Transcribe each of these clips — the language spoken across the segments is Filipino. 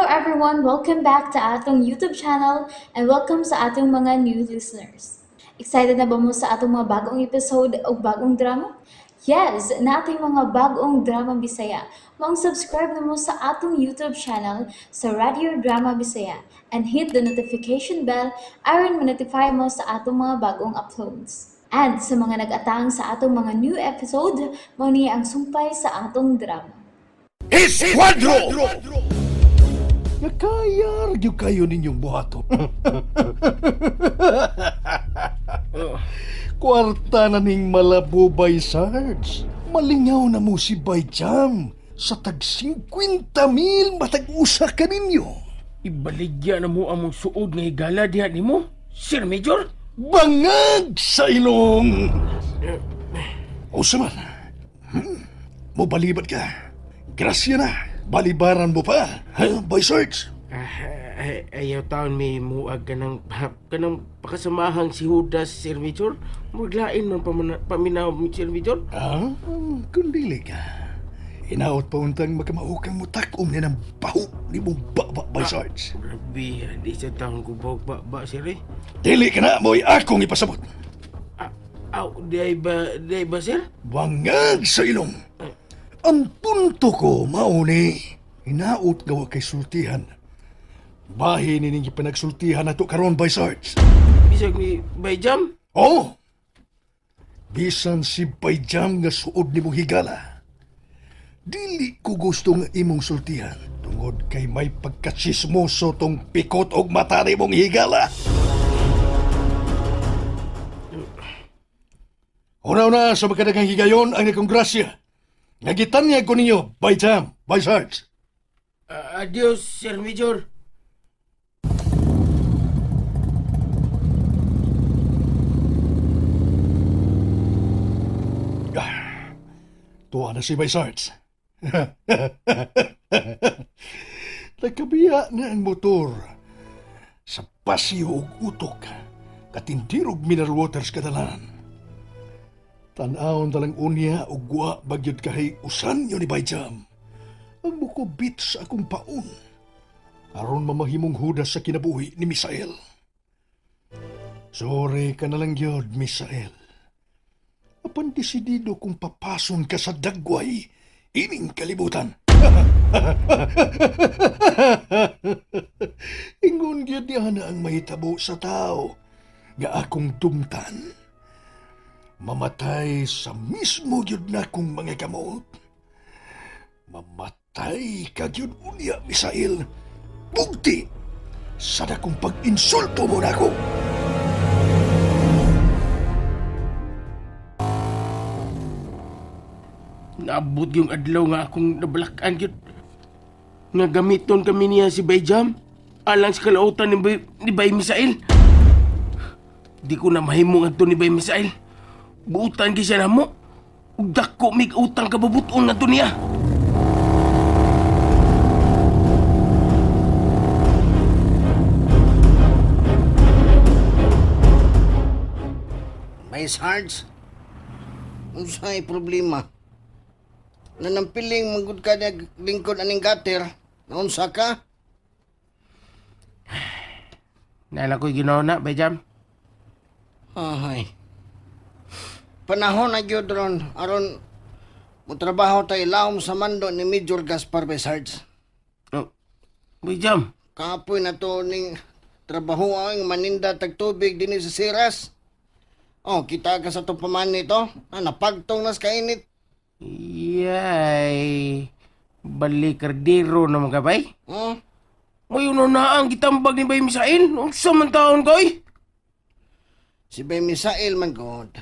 everyone, welcome back to atong YouTube channel and welcome sa atong mga new listeners. Excited na ba mo sa atong mga bagong episode o bagong drama? Yes, na ating mga bagong drama Bisaya. Mag-subscribe na mo sa atong YouTube channel sa Radio Drama Bisaya and hit the notification bell aron ma-notify mo sa atong mga bagong uploads. And sa mga nag-atang sa atong mga new episode, mo niya ang sumpay sa atong drama. Esquadro! Nakayar yung kayo ninyong buhaton. Kwarta na ning malabubay, Sarge. Malingaw na mo si Bayjam sa tag 50,000 matag-usa ka ninyo. Ibaligya na mo among suod nga higala diha nimo, Sir Major? Bangag sa ilong! O saman, mabalibat ka. Grasya na, balibaran mo pa, ha, Boy Sarge? Ayaw taon may muag kanang pakasamahang si Judas, Sir Major. Maglain man paminaw mo, Sir Major. Ah, kung dili ka. Hinaot pa untang magkamahukang mutakom niya ng baho ni mong baba, Boy Sarge. Grabe, di sa taon ko ba, Sir eh? Dili ka na, mo'y akong ipasabot. Di ba, Sir? Bangag sa ilong. Ang punto ko, mauni, hinaot gawa kay sultihan. Bahin nining pinagsultihan na to karon, Boy Sarge. Bisag ni Bayjam? Oh! Bisan si Bayjam nga suod ni mong higala. Dili ko gusto nga imong sultihan tungod kay may pagkatsismoso tong pikot og mata ni mong higala. Una-una sa magkadagang higayon ang nakonggrasya. Nagitanyag ko ninyo, Bayjam, Boy Sarge. Adios, Sir Major. Tuwa na si Boy Sarge. Nagkabiya na ang motor sa pasyo og utok katindirog mineral waters kadalan. Tan-awon talang unya og guwa bagyod kahay usan yun ni Bayjam. Ang mukubit sa akong paon aron mamahimong hudas sa kinabuhi ni Misael. Sorry ka na lang yun, Misael. Apan desidido kung papason ka sa dagway, ining kalibutan. Ingon gyud niya na ang mahitabo sa tao, nga akong tumtan. Mamatay sa mismo gyud na kong mga kamot. Mamatay ka gyud unya, Misael. Bugti sa dakong pag-insulto mo na ako. Naabot yung adlaw nga akong nabalakan yun. Nga gamiton kami niya si Bayjam alang sa kalautan ni Bay Misael. Di ko na mahimong adto ni Bay Misael. Buutan ki siya na mo. Ug dako mig utang kababuton adto niya. May Sarge, unsay problema? Nanampiling manggod ka na lingkod aning gater, naunsa ka? Naala ko'y ginawa na, Bayjam. Ahay. Panahon na gyud ron, aron mo trabaho tayo lahom sa mando ni Major Gaspar by Sarge. Oh, Bayjam. Kapoy na to ning trabaho ang maninda tagtubig din sa Siras. Oh, kita ka sa to paman nito. Napagtong nas kainit. Yay. Balikardero naman ka, Bay. Oh, Ngayon na ang gitambag ni Bay Misael. Unsa man taon ko'y? si Bay Misael man god.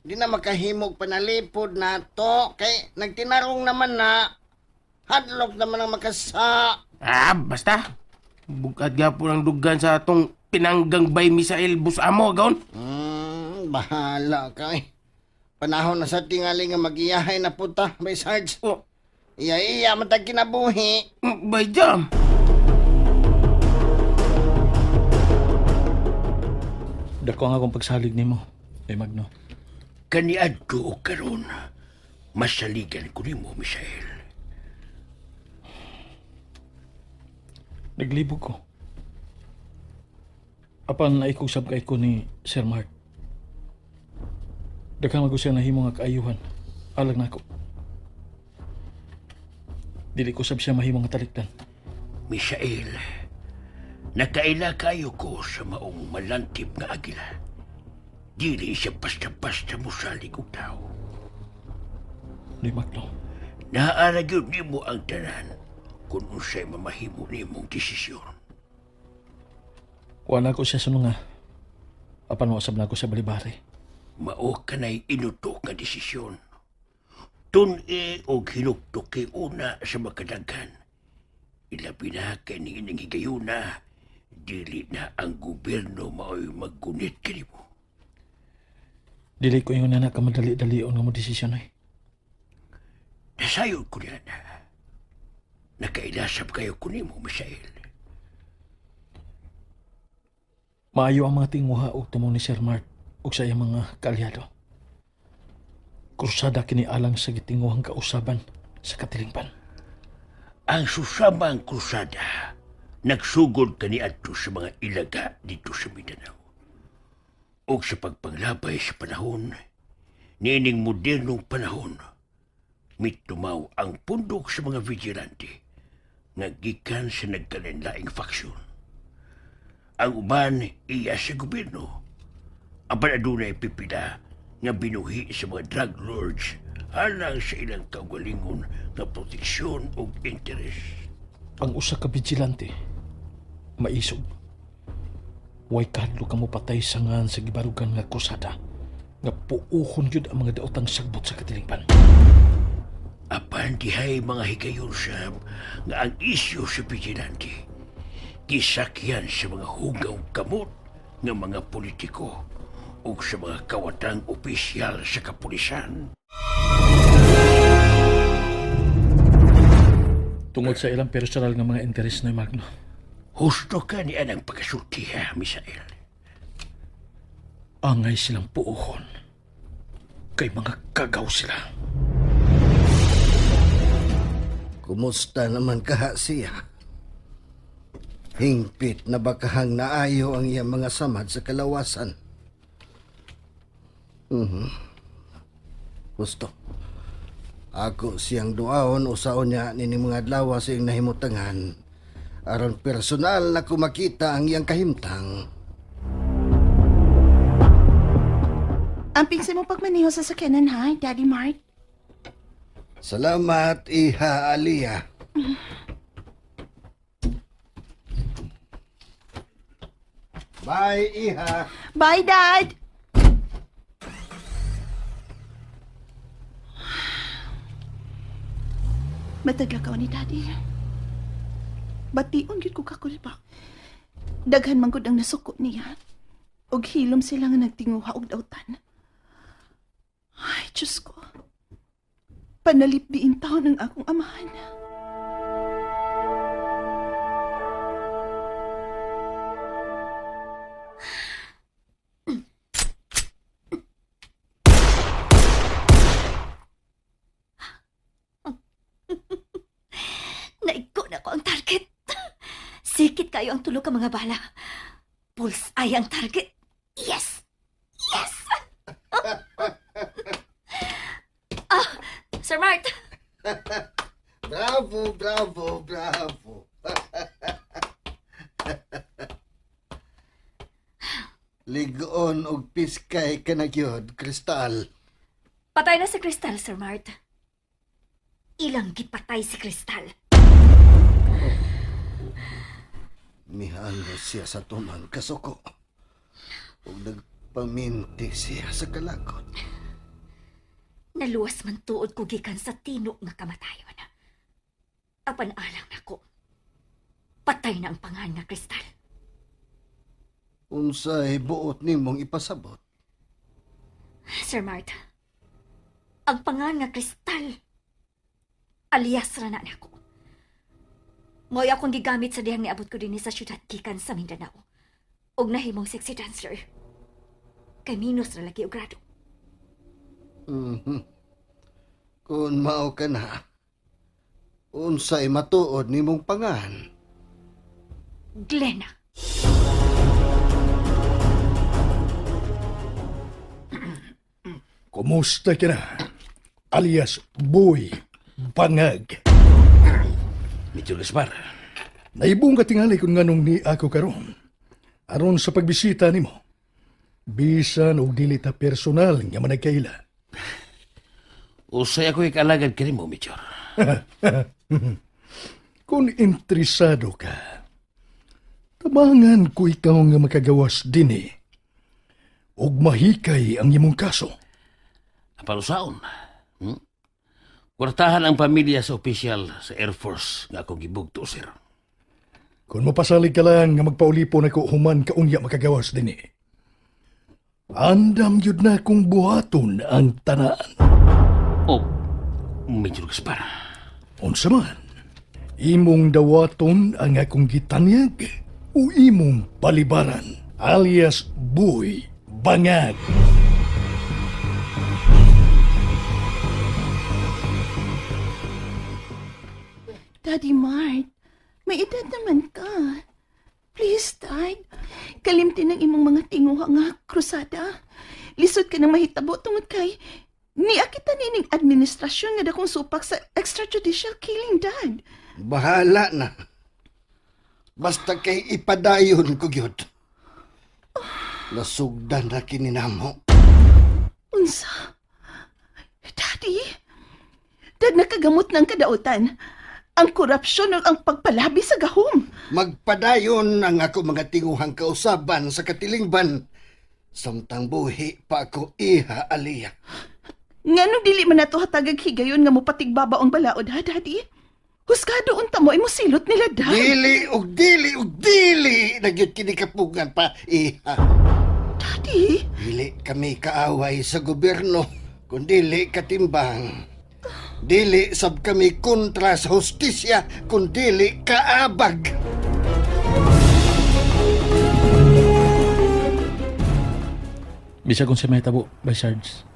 Di na makahimog panalipod na to. Kay nagtinarong naman na hadlock naman ang makasa. Basta. Bukad nga po ng dugan sa atong pinanggang Bay Misael busamo, gaon. Bahala ka eh. Panahon na sa tingali nga magiyahay na puta, Bay Sarge. Oh, Iya matag kinabuhi. Bayjam. Dako nga akong pagsalig nimo, Bay Magno. Kaniad ko o karon, masaligan ko ni mo, Misael. Naglibog ko. Apan naikusab kay ko ni Sir Mark. Daghang mag siya nahimo nga kaayuhan. Alag na ako. Dili ko sab siya mahimo nga talikdan. Misael, nakaila kayo ko sa maong malantip nga agila. Dili siya basta-basta musalig og tao. Di Magno. Naarag yun nimo ang tanan kung unsay mamahimo nimong desisyon. Wala ko siya sununga. Apan wasab na ko siya balibari. Mao ka na'y inutok nga desisyon. Tun-i o hinuktok kay una sa makadaghan. Ilabi na kay ni ining higayuna, dili na ang gobyerno mao'y maggunit kanimo. Dili ko yung nana kamadali-dalion nga mo desisyon ay. Nasayod ko niya na. Nakailasap kayo kunimo, Misael. Maayo ang mga tinguha o tumo ni Sir Mark o sa iyang mga kaalyado. Krusada kini alang sa gitinguhang kausaban sa katilingpan. Ang susamang krusada nagsugod kaniadto sa mga ilaga dito sa Mindanao. O sa pagpanglabay sa panahon, nining modernong panahon, mitumaw ang pundok sa mga vigilante nga gikan sa nagkalinlaing faksyon. Ang uban iya sa gobyerno. Ang panadunay pipila nga binuhi sa mga drug lords alang sa ilang kaugalingon nga proteksyon o interes. Ang usa ka vigilante, maisog. Way kadlo ka mo patay sangan sa gibarugan nga krusada nga puuhon yun ang mga daotang sagbot sa katilingpan. Apan dihay mga higayon sab nga ang isyu sa vigilante kisakyan sa mga hugaw kamot nga mga politiko o sa mga kawatang opisyal sa kapulisan. Tungod sa ilang personal nga mga interes na Magno. Husto ka ni anang pagkasultiha, Misael. Angay silang puuhon. Kay mga kagaw sila. Kumusta naman kaha siya? Hingpit na bakahang naayo ang iyang mga samad sa kalawasan. Gusto. Ako siyang duaon usaon niya nini mga adlaw sa iyang nahimutangan aron personal na kumakita ang iyang kahimtang. Amping sa mo pagmaniho sa sakyanan ha, Daddy Mark. Salamat, Iha Aliyah. Bye, Iha. Bye, Dad! Mataglakaw ni Daddy. Bation gyud ko kakulba. Daghan man gud ang nasuko niya. Og hilom sila nga nagtinguha og dautan. Ay, Diyos ko. Panalip diin taon ng akong amahan. Naigo na ko ang target. Sikit kayo ang tulog ka mga bala. Pulse ay ang target. Yes! Yes! Sir Mart! Bravo, bravo, bravo. Ligoon og piskay ka na gyud, Kristal. Patay na si Crystal, Sir Mart. Ilang gipatay si Crystal. Mihalo siya sa tumang kasuko. Ug nagpaminti siya sa kalakot. Naluwas man tuod ko gikan sa tino nga kamatayon. Apan alang nako. Patay na ang pangan nga Crystal. Unsay buot nimong ipasabot? Sir Mart, ang pangan nga Crystal, alias ra na nako. Mo'y akong gigamit sa dihang niabot ko din sa syudad gikan sa Mindanao. Og nahimong sexy dancer. Kay minus ra lagi og grado. Kung mao ka na, unsay matuod nimong pangan? Glenna. Kumusta ka na? Alias Boy Bangag. Major Gaspar, Naibong ka tingali kung nganong ni ako karon. Aron sa pagbisita nimo. Bisan og dili ta personal nga managkaila. usay ako ikalagad ka mo, Major. Kung interesado ka, tabangan ko ikaw nga makagawas dinhi. Og mahikay ang imong kaso. Palusaon. Kwartahan ang pamilya sa opisyal sa Air Force nga akong gibugto, sir. Kung mapasalig ka lang nga magpaulipon ako human kaunya makagawas dinhi. Andam yun na kong buhaton ang tanaan. Oh, Major Gaspar. Unsa man, imong dawaton ang akong gitanyag o imong palibaran alias Boy Bangag. Daddy Mart, may edad naman ka. Please, Dad. Kalimtin ang imong mga tinguha nga krusada. Lisod ka nang mahitabo tungod kay niakita nining administrasyon nga dakong supak sa extrajudicial killing, Dad. Bahala na. Basta kay ipadayon ko gyud. Nasugdan na kininamo. Unsa? Daddy? Dad, nakagamot ng kadautan. Ang korupsyon o ang pagpalabi sa gahom. Magpadayon ang ako mga tinguhang kausaban sa katilingban. Samtang buhi pa ako iha aliya. Nga nung dili man nato hatagag higayon nga mo patigbaba ang balaod, ha, Daddy? Huskado unta mo, imo silot nila, Dad. Dili ug dili ug dili nagyud kini kapugan pa iha. Daddy? Dili kami kaaway sa gobyerno, kundi katimbang. Dili sab kami kontra sa hustisya, kundi kaabag. Bisa kung sa may tabo, by Sarge.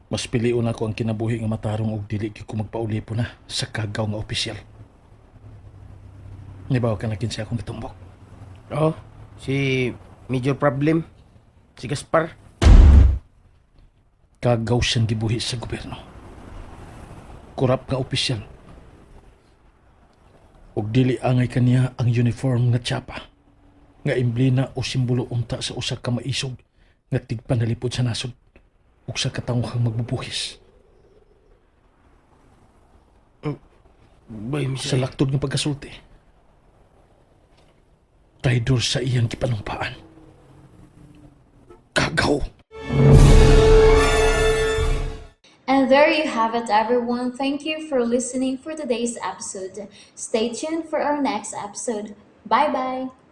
Mas piliun ako ang kinabuhi nga matarong og dili gyud ko magpaulipo na sa kagaw nga opisyal. Nibaw ka na kinsa akong gitumbok. Oh, si Major Problem. Si Gaspar. Kagaw siyang gibuhi sa gobyerno. Kurap nga opisyal. Og dili angay kaniya ang uniform nga tsapa nga imblina o simbolo unta sa usa ka maisog nga tigpanalipod sa nasod ug sa katawhang magbubuhis. Bay Sa Misael. laktod nga pagkasulti. Traidor sa iyang gipanumpaan. Kagaw! And there you have it, everyone. Thank you for listening for today's episode. Stay tuned for our next episode. Bye bye.